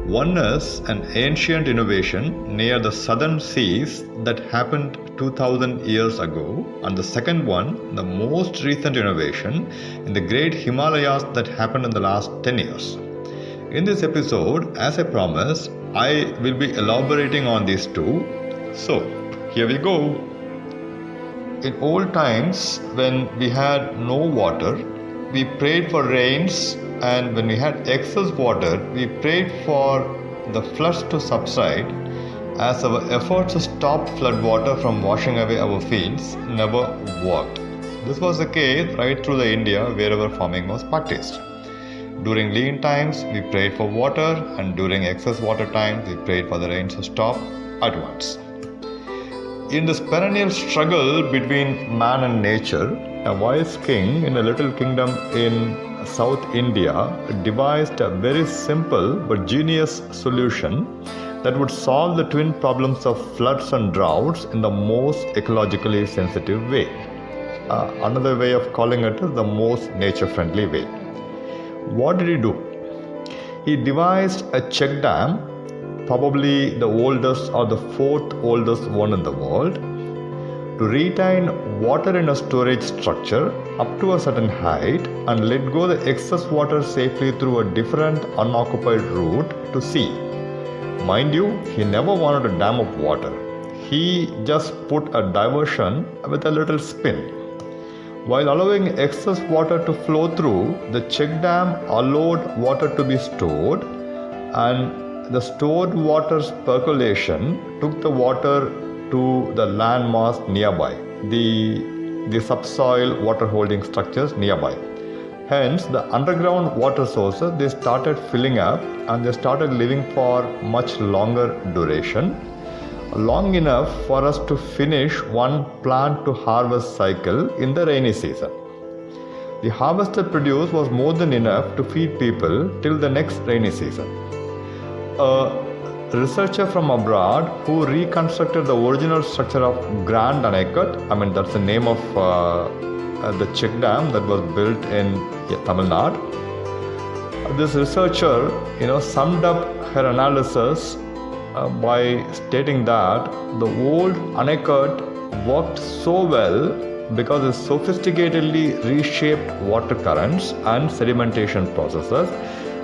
One is an ancient innovation near the southern seas that happened 2000 years ago, and the second one, the most recent innovation in the great Himalayas that happened in the last 10 years. In this episode, as I promised, I will be elaborating on these two. So, here we go. In old times, when we had no water, we prayed for rains, and when we had excess water, we prayed for the floods to subside, as our efforts to stop flood water from washing away our fields never worked. This was the case right through the India wherever farming was practiced. During lean times, we prayed for water, and during excess water times, we prayed for the rains to stop at once. In this perennial struggle between man and nature, a wise king in a little kingdom in South India devised a very simple but genius solution that would solve the twin problems of floods and droughts in the most ecologically sensitive way. Another way of calling it is the most nature-friendly way. What did he do? He devised a check dam, probably the oldest or the fourth oldest one in the world, to retain water in a storage structure up to a certain height and let go the excess water safely through a different unoccupied route to sea. Mind you, he never wanted a dam of water. He just put a diversion with a little spin. While allowing excess water to flow through, the check dam allowed water to be stored, and the stored water's percolation took the water to the land mass nearby, the subsoil water holding structures nearby. Hence, the underground water sources, they started filling up, and they started living for much longer duration, long enough for us to finish one plant to harvest cycle in the rainy season. The harvested produce was more than enough to feed people till the next rainy season. A researcher from abroad who reconstructed the original structure of Grand Anaikut, that's the name of the check dam that was built in Tamil Nadu. This researcher, summed up her analysis by stating that the old Anaikut worked so well because it sophisticatedly reshaped water currents and sedimentation processes,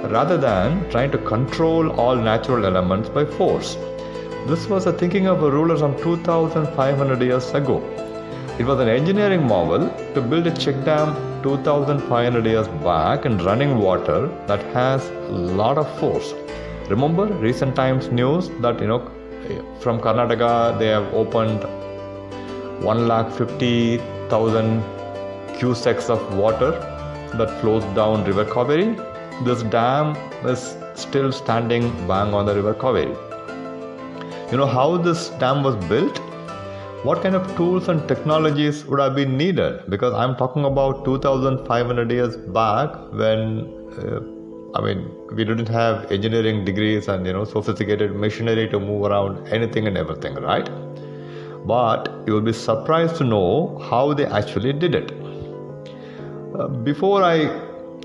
rather than trying to control all natural elements by force. This was the thinking of a ruler some 2,500 years ago. It was an engineering marvel to build a check dam 2,500 years back in running water that has a lot of force. Remember recent times news that from Karnataka they have opened 150,000 cusecs of water that flows down River Kaveri. This dam is still standing bang on the River Kaveri. You know how this dam was built? What kind of tools and technologies would have been needed? Because I'm talking about 2,500 years back when, we didn't have engineering degrees and, sophisticated machinery to move around anything and everything, right? But you will be surprised to know how they actually did it. Before I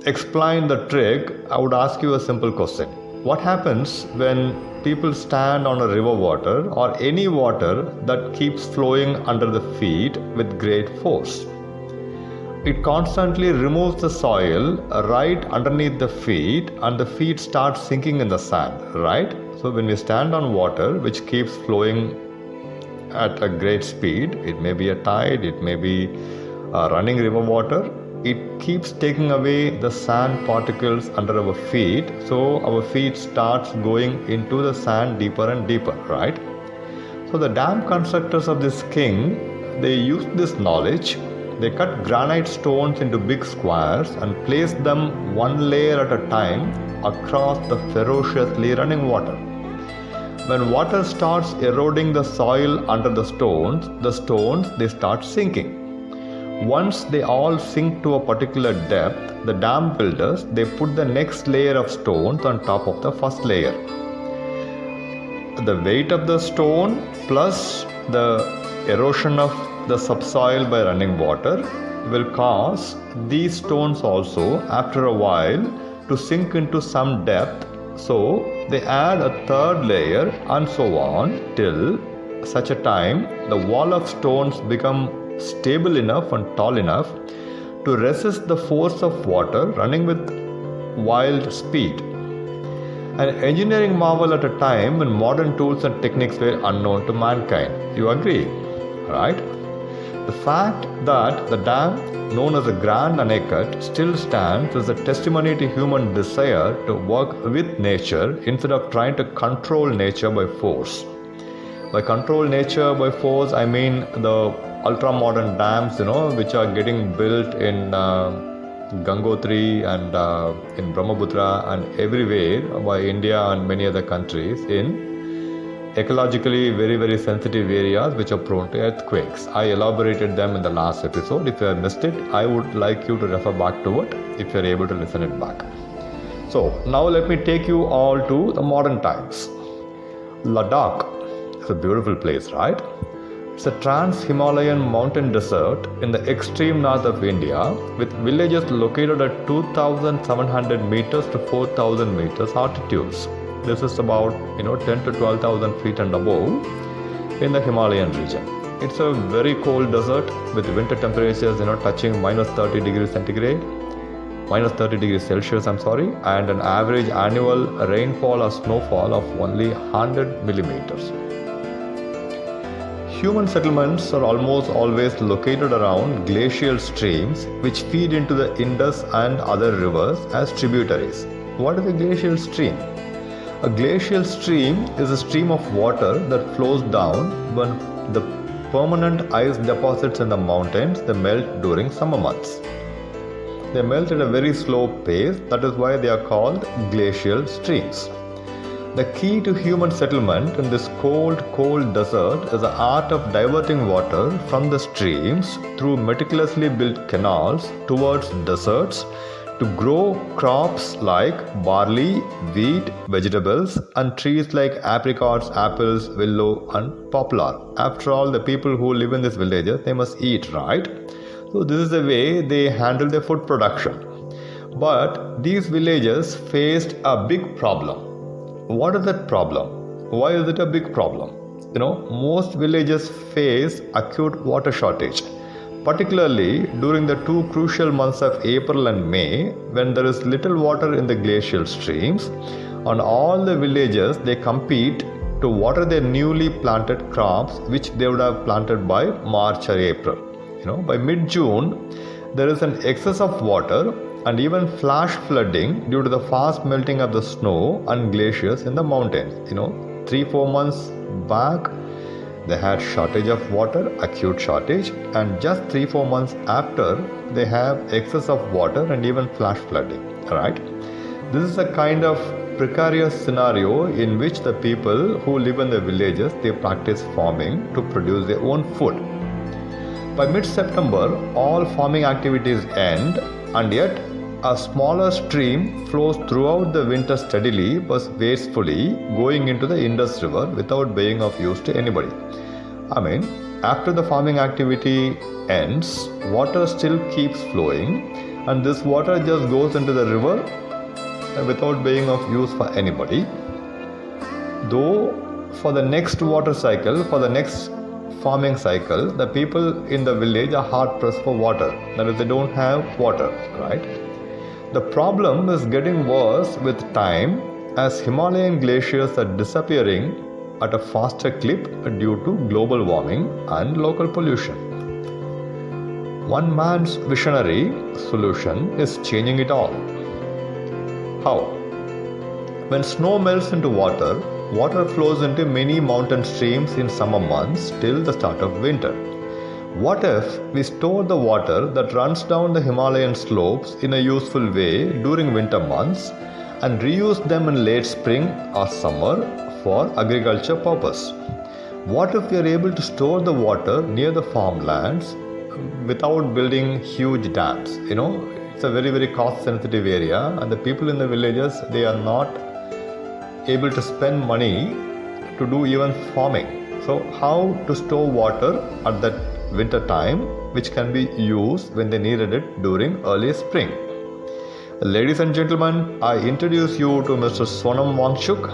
explain the trick, I would ask you a simple question. What happens when people stand on a river water or any water that keeps flowing under the feet with great force? It constantly removes the soil right underneath the feet, and the feet start sinking in the sand, right? So when we stand on water which keeps flowing at a great speed, it may be a tide, it may be running river water, it keeps taking away the sand particles under our feet, so our feet starts going into the sand deeper and deeper, right? So the dam constructors of this king, they used this knowledge. They cut granite stones into big squares and placed them one layer at a time across the ferociously running water. When water starts eroding the soil under the stones, they start sinking. Once they all sink to a particular depth, the dam builders, they put the next layer of stones on top of the first layer. The weight of the stone plus the erosion of the subsoil by running water will cause these stones also, after a while, to sink into some depth So they add a third layer and so on till such a time the wall of stones become stable enough and tall enough to resist the force of water running with wild speed. An engineering marvel at a time when modern tools and techniques were unknown to mankind. You agree, right? The fact that the dam, known as the Grand Anacut, still stands as a testimony to human desire to work with nature instead of trying to control nature by force. By control nature by force, I mean the ultra-modern dams, which are getting built in Gangotri and in Brahmaputra and everywhere by India and many other countries in ecologically very, very sensitive areas which are prone to earthquakes. I elaborated them in the last episode. If you have missed it, I would like you to refer back to it if you are able to listen it back. So now let me take you all to the modern times. Ladakh is a beautiful place, right? It's a trans-Himalayan mountain desert in the extreme north of India with villages located at 2,700 meters to 4,000 meters altitudes. This is about 10 to 12,000 feet and above in the Himalayan region. It's a very cold desert with winter temperatures touching minus 30 degrees centigrade, minus 30 degrees Celsius, and an average annual rainfall or snowfall of only 100 millimeters. Human settlements are almost always located around glacial streams which feed into the Indus and other rivers as tributaries. What is a glacial stream? A glacial stream is a stream of water that flows down when the permanent ice deposits in the mountains they melt during summer months. They melt at a very slow pace, that is why they are called glacial streams. The key to human settlement in this cold desert is the art of diverting water from the streams through meticulously built canals towards deserts to grow crops like barley, wheat, vegetables, and trees like apricots, apples, willow, and poplar. After all, the people who live in these villages, they must eat, right? So this is the way they handle their food production. But these villages faced a big problem. What is that problem? Why is it a big problem? Most villages face acute water shortage, particularly during the two crucial months of April and May when there is little water in the glacial streams. On all the villages, they compete to water their newly planted crops which they would have planted by March or April. By mid-June, there is an excess of water and even flash flooding due to the fast melting of the snow and glaciers in the mountains. 3-4 months back, they had shortage of water, acute shortage, and just 3-4 months after, they have excess of water and even flash flooding. Right? This is a kind of precarious scenario in which the people who live in the villages, they practice farming to produce their own food. By mid-September, all farming activities end, and yet a smaller stream flows throughout the winter steadily but wastefully, going into the Indus River without being of use to anybody. After the farming activity ends, water still keeps flowing, and this water just goes into the river without being of use for anybody. Though for the next water cycle, for the next farming cycle, the people in the village are hard pressed for water. That is, they don't have water, right? The problem is getting worse with time as Himalayan glaciers are disappearing at a faster clip due to global warming and local pollution. One man's visionary solution is changing it all. How? When snow melts into water, water flows into many mountain streams in summer months till the start of winter. What if we store the water that runs down the Himalayan slopes in a useful way during winter months and reuse them in late spring or summer for agriculture purpose? What if we are able to store the water near the farmlands without building huge dams? It's a very, very cost sensitive area, and the people in the villages, they are not able to spend money to do even farming. So how to store water at that winter time which can be used when they needed it during early spring? Ladies and gentlemen, I introduce you to Mr. Sonam Wangchuk,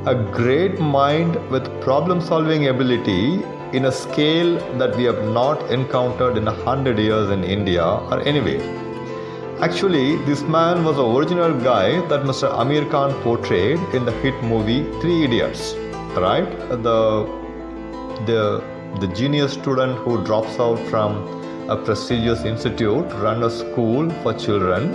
a great mind with problem-solving ability in a scale that we have not encountered in 100 years in India or anywhere. Actually, this man was the original guy that Mr. Amir Khan portrayed in the hit movie Three Idiots, right? The genius student who drops out from a prestigious institute to run a school for children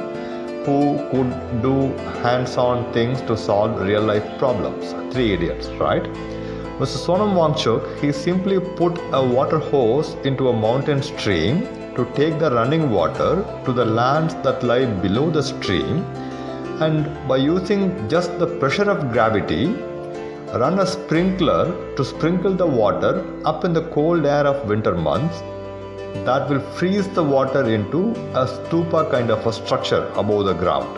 who could do hands-on things to solve real-life problems. Three Idiots, right? Mr. Sonam Wangchuk, he simply put a water hose into a mountain stream to take the running water to the lands that lie below the stream, and by using just the pressure of gravity, run a sprinkler to sprinkle the water up in the cold air of winter months that will freeze the water into a stupa kind of a structure above the ground.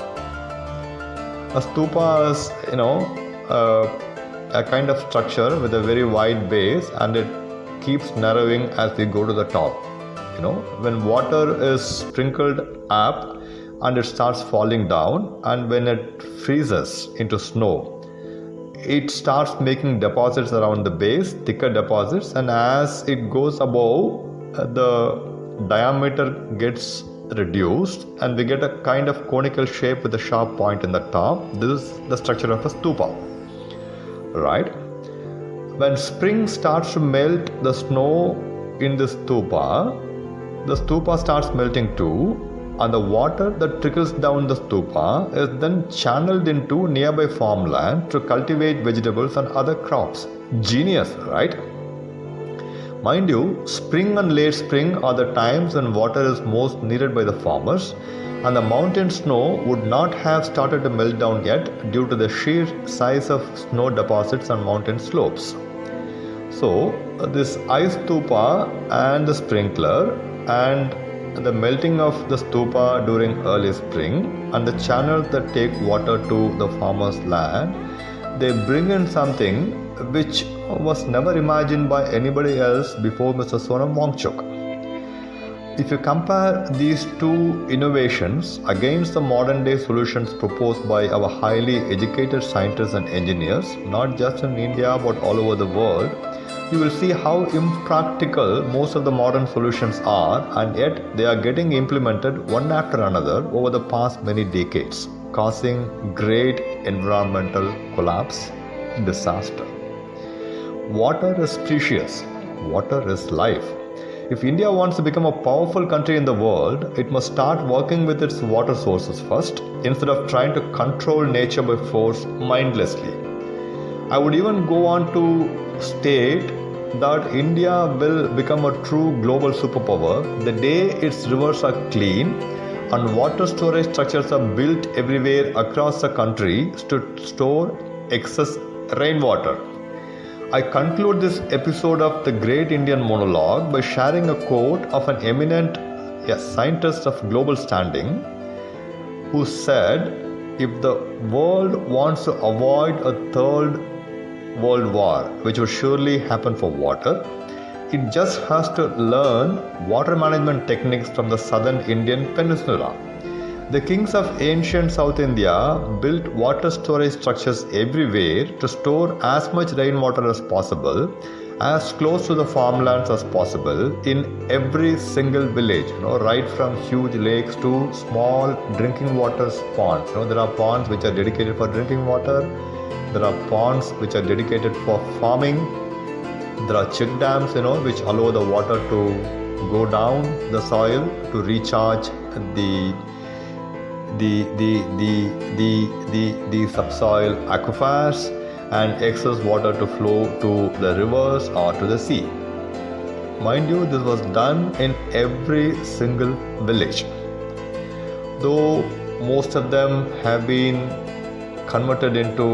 A stupa is, a kind of structure with a very wide base, and it keeps narrowing as we go to the top. When water is sprinkled up and it starts falling down, and when it freezes into snow, it starts making deposits around the base, thicker deposits, and as it goes above, the diameter gets reduced and we get a kind of conical shape with a sharp point in the top. This is the structure of a stupa, right? When spring starts to melt the snow in the stupa starts melting too, and the water that trickles down the stupa is then channeled into nearby farmland to cultivate vegetables and other crops. Genius, right? Mind you, spring and late spring are the times when water is most needed by the farmers, and the mountain snow would not have started to melt down yet due to the sheer size of snow deposits on mountain slopes. So, this ice stupa and the sprinkler and the melting of the stupa during early spring and the channels that take water to the farmer's land, they bring in something which was never imagined by anybody else before Mr. Sonam Wangchuk. If you compare these two innovations against the modern day solutions proposed by our highly educated scientists and engineers, not just in India but all over the world, you will see how impractical most of the modern solutions are, and yet they are getting implemented one after another over the past many decades, causing great environmental collapse, disaster. Water is precious. Water is life. If India wants to become a powerful country in the world, it must start working with its water sources first, instead of trying to control nature by force mindlessly. I would even go on to state that India will become a true global superpower the day its rivers are clean and water storage structures are built everywhere across the country to store excess rainwater. I conclude this episode of the Great Indian Monologue by sharing a quote of an eminent scientist of global standing who said, "If the world wants to avoid a third world war, which would surely happen for water, it just has to learn water management techniques from the southern Indian peninsula." The kings of ancient South India built water storage structures everywhere to store as much rainwater as possible, as close to the farmlands as possible, in every single village, right from huge lakes to small drinking water ponds. There are ponds which are dedicated for drinking water. There are ponds which are dedicated for farming. There are check dams, which allow the water to go down the soil to recharge the subsoil aquifers and excess water to flow to the rivers or to the sea. Mind you, this was done in every single village. Though most of them have been converted into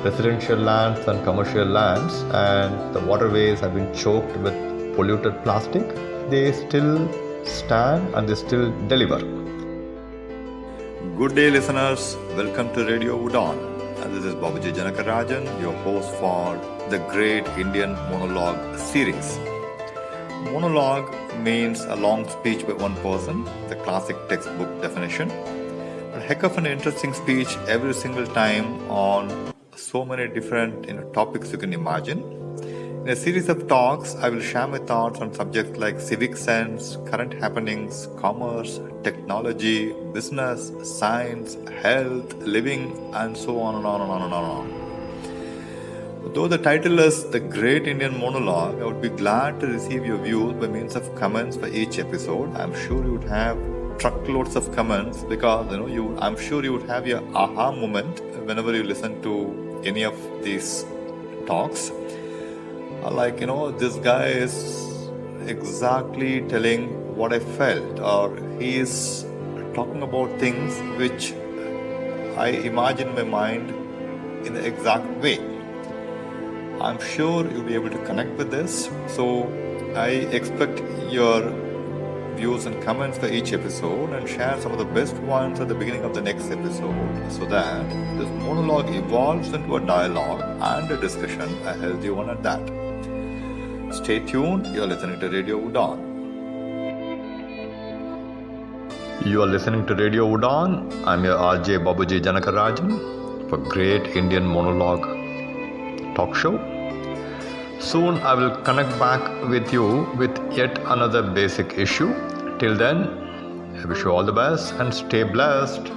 residential lands and commercial lands, and the waterways have been choked with polluted plastic, they still stand and they still deliver. Good day, listeners. Welcome to Radio Udon. And this is Babuji Janakarajan, your host for the Great Indian Monologue series. Monologue means a long speech by one person, the classic textbook definition. A heck of an interesting speech every single time on so many different topics you can imagine. In a series of talks, I will share my thoughts on subjects like civic sense, current happenings, commerce, technology, business, science, health, living, and so on and on and on and on. Though the title is The Great Indian Monologue, I would be glad to receive your views by means of comments for each episode. I'm sure you would have truckloads of comments because I'm sure you would have your aha moment whenever you listen to any of these talks. Like, this guy is exactly telling what I felt, or he is talking about things which I imagine in my mind in the exact way. I'm sure you'll be able to connect with this. So I expect your views and comments for each episode, and share some of the best ones at the beginning of the next episode, so that this monologue evolves into a dialogue and a discussion, a healthy one at that. Stay tuned. You're listening to Radio Udon. You are listening to Radio Udon. I'm your RJ Babu Janakarajan for Great Indian Monologue talk show. Soon I will connect back with you with yet another basic issue. Till then, I wish you all the best and stay blessed.